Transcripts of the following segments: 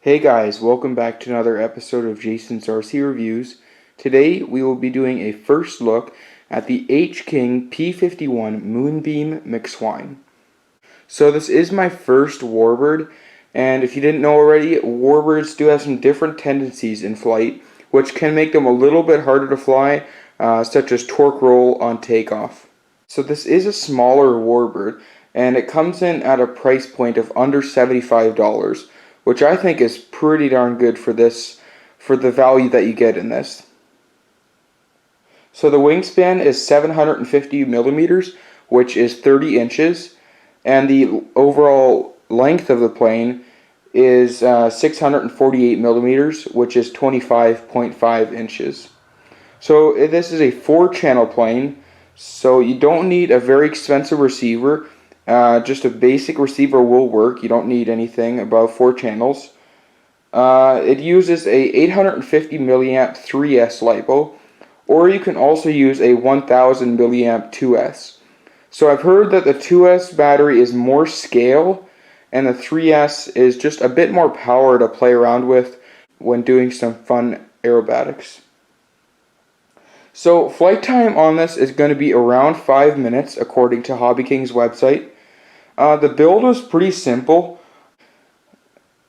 Hey guys, welcome back to another episode of Jason's RC Reviews. Today we will be doing a first look at the H-King P51 Moonbeam Mcswine. So this is my first warbird, and if you didn't know already, warbirds do have some different tendencies in flight, which can make them a little bit harder to fly, such as torque roll on takeoff. So this is a smaller warbird, and it comes in at a price point of under $75. Which I think is pretty darn good for the value that you get in this. So the wingspan is 750 millimeters, which is 30 inches, and the overall length of the plane is 648 millimeters, which is 25.5 inches. So this is a 4-channel plane, so you don't need a very expensive receiver. Just a basic receiver will work. You don't need anything above 4 channels. It uses a 850 milliamp 3S LiPo, or you can also use a 1000 milliamp 2S. So I've heard that the 2S battery is more scale, and the 3S is just a bit more power to play around with when doing some fun aerobatics. So flight time on this is going to be around 5 minutes according to Hobby King's website. The build was pretty simple.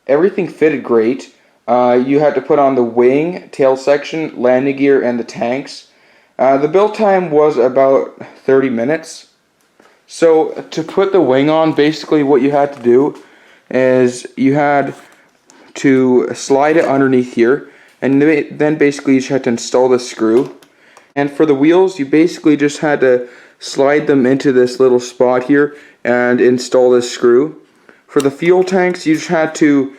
Everything fitted great. You had to put on the wing, tail section, landing gear, and the tanks. The build time was about 30 minutes. So to put the wing on, basically what you had to do is you had to slide it underneath here, and then basically you just had to install the screw. And for the wheels, you basically just had to slide them into this little spot here and install this screw. For the fuel tanks, you just had to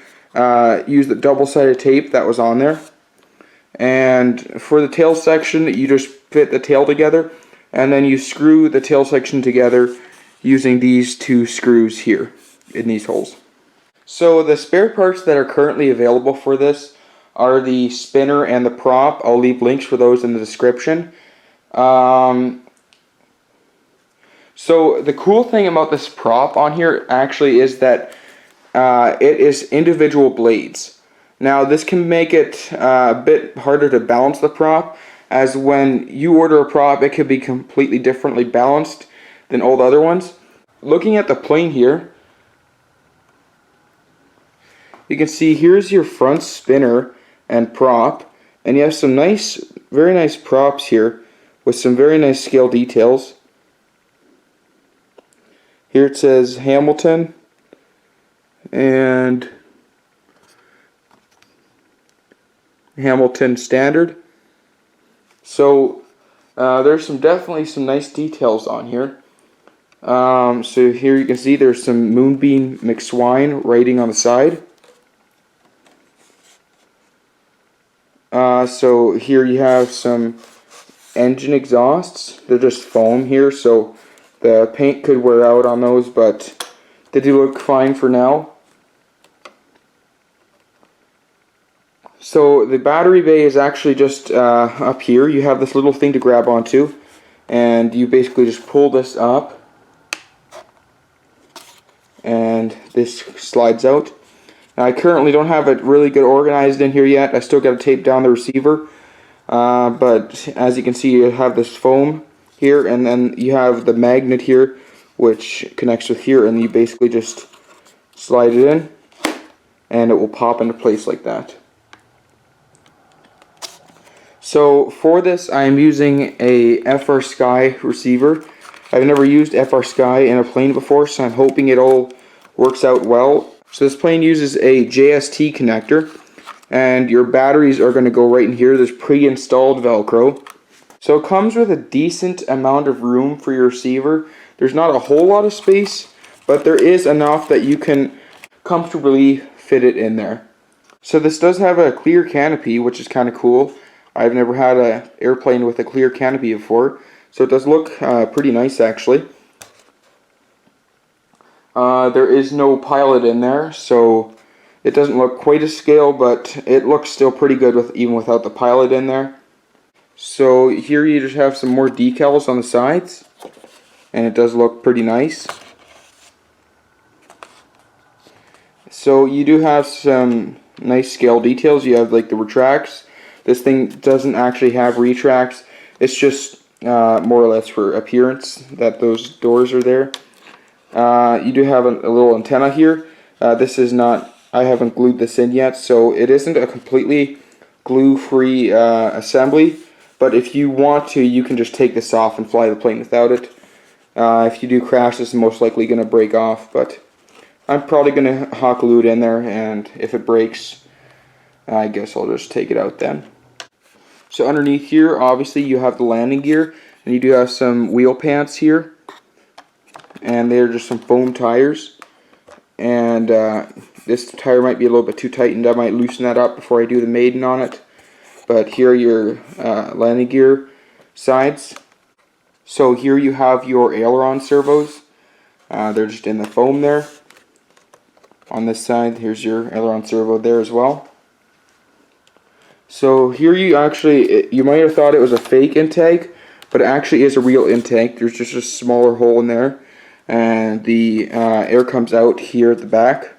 use the double-sided tape that was on there. And for the tail section, you just fit the tail together, and then you screw the tail section together using these 2 screws here in these holes. So the spare parts that are currently available for this are the spinner and the prop. I'll leave links for those in the description. So the cool thing about this prop on here actually is that it is individual blades. Now this can make it a bit harder to balance the prop, as when you order a prop it could be completely differently balanced than all the other ones. Looking at the plane here, you can see here's your front spinner and prop, and you have some nice, very nice props here with some very nice scale details. Here it says Hamilton and Hamilton Standard. So there's definitely some nice details on here. So here you can see there's some Moonbeam Mcswine writing on the side. So here you have some engine exhausts. They're just foam here, so the paint could wear out on those, but they do look fine for now. So the battery bay is actually just up here. You have this little thing to grab onto, and you basically just pull this up, and this slides out. Now, I currently don't have it really good organized in here yet. I still got to tape down the receiver. But as you can see, you have this foam here, and then you have the magnet here, which connects with here, and you basically just slide it in, and it will pop into place like that. So for this, I am using a FR Sky receiver. I've never used FR Sky in a plane before, so I'm hoping it all works out well. So this plane uses a JST connector, and your batteries are going to go right in here. There's pre-installed Velcro. So it comes with a decent amount of room for your receiver. There's not a whole lot of space, but there is enough that you can comfortably fit it in there. So this does have a clear canopy, which is kind of cool. I've never had an airplane with a clear canopy before, so it does look pretty nice actually. There is no pilot in there, so it doesn't look quite a scale, but it looks still pretty good even without the pilot in there. So here you just have some more decals on the sides, and it does look pretty nice. So you do have some Nice scale details. You have like the retracts. This thing doesn't actually have retracts. It's just more or less for appearance that those doors are there. You do have a little antenna here. This is not, I haven't glued this in yet, so it isn't a completely glue-free assembly, but if you want to, you can just take this off and fly the plane without it. If you do crash, this is most likely going to break off, but I'm probably going to hot glue it in there, and if it breaks, I guess I'll just take it out then. So underneath here, obviously, you have the landing gear, and you do have some wheel pants here, and they're just some foam tires. And this tire might be a little bit too tightened. I might loosen that up before I do the maiden on it. But here are your landing gear sides. So here you have your aileron servos. They're just in the foam there. On this side, here's your aileron servo there as well. So here you might have thought it was a fake intake, but it actually is a real intake. There's just a smaller hole in there, and the air comes out here at the back.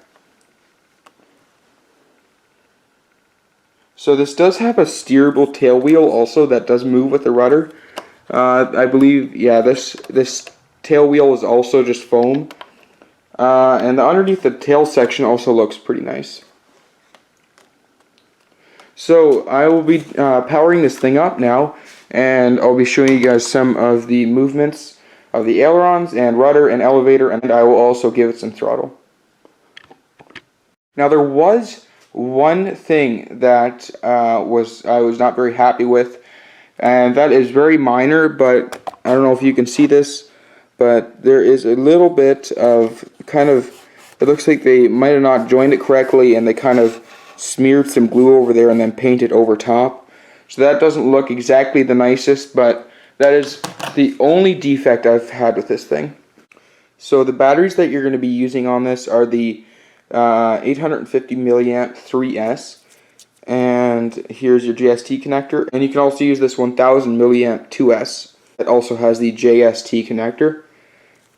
So this does have a steerable tail wheel also that does move with the rudder. I believe, yeah, this tail wheel is also just foam. And underneath the tail section also looks pretty nice. So I will be powering this thing up now, and I'll be showing you guys some of the movements of the ailerons and rudder and elevator, and I will also give it some throttle. Now there was one thing that I was not very happy with, and that is very minor, but I don't know if you can see this, but there is a little bit of it looks like they might have not joined it correctly, and they kind of smeared some glue over there and then painted over top. So that doesn't look exactly the nicest, but that is the only defect I've had with this thing. So the batteries that you're going to be using on this are the 850 milliamp 3S, and here's your JST connector, and you can also use this 1000 milliamp 2S that also has the JST connector.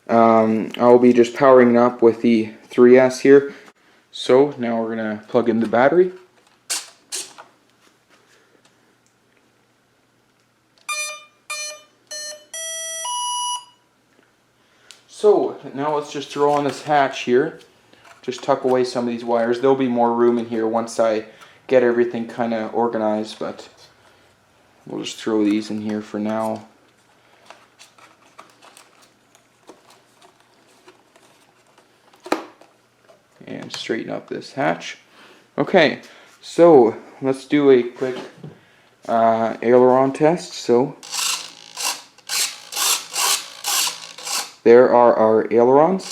I'll be just powering it up with the 3S here. So now we're going to plug in the battery. So now let's just throw on this hatch here. Just tuck away some of these wires. There'll be more room in here once I get everything kind of organized, but we'll just throw these in here for now. And straighten up this hatch. Okay, so let's do a quick aileron test. So there are our ailerons.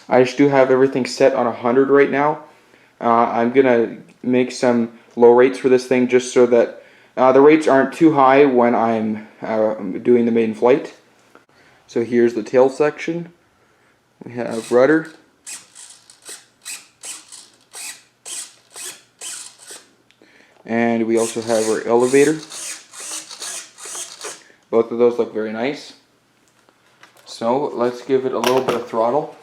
I just do have everything set on 100 right now. I'm gonna make some low rates for this thing just so that the rates aren't too high when I'm doing the maiden flight. So here's the tail section. We have rudder. And we also have our elevator. Both of those look very nice. So let's give it a little bit of throttle.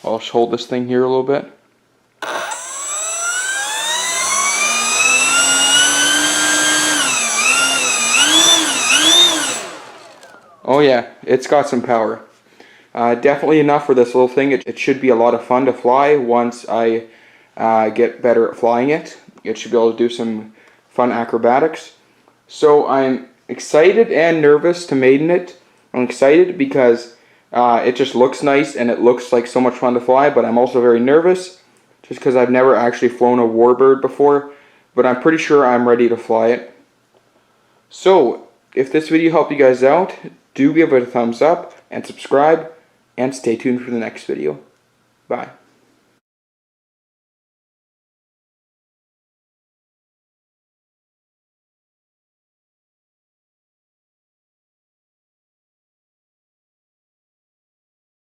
I'll just hold this thing here a little bit. Oh yeah, it's got some power. Definitely enough for this little thing. It should be a lot of fun to fly once I get better at flying it. It should be able to do some fun acrobatics. So I'm excited and nervous to maiden it. I'm excited because it just looks nice and it looks like so much fun to fly, but I'm also very nervous just because I've never actually flown a warbird before, but I'm pretty sure I'm ready to fly it. So if this video helped you guys out, do give it a thumbs up and subscribe, and stay tuned for the next video. Bye.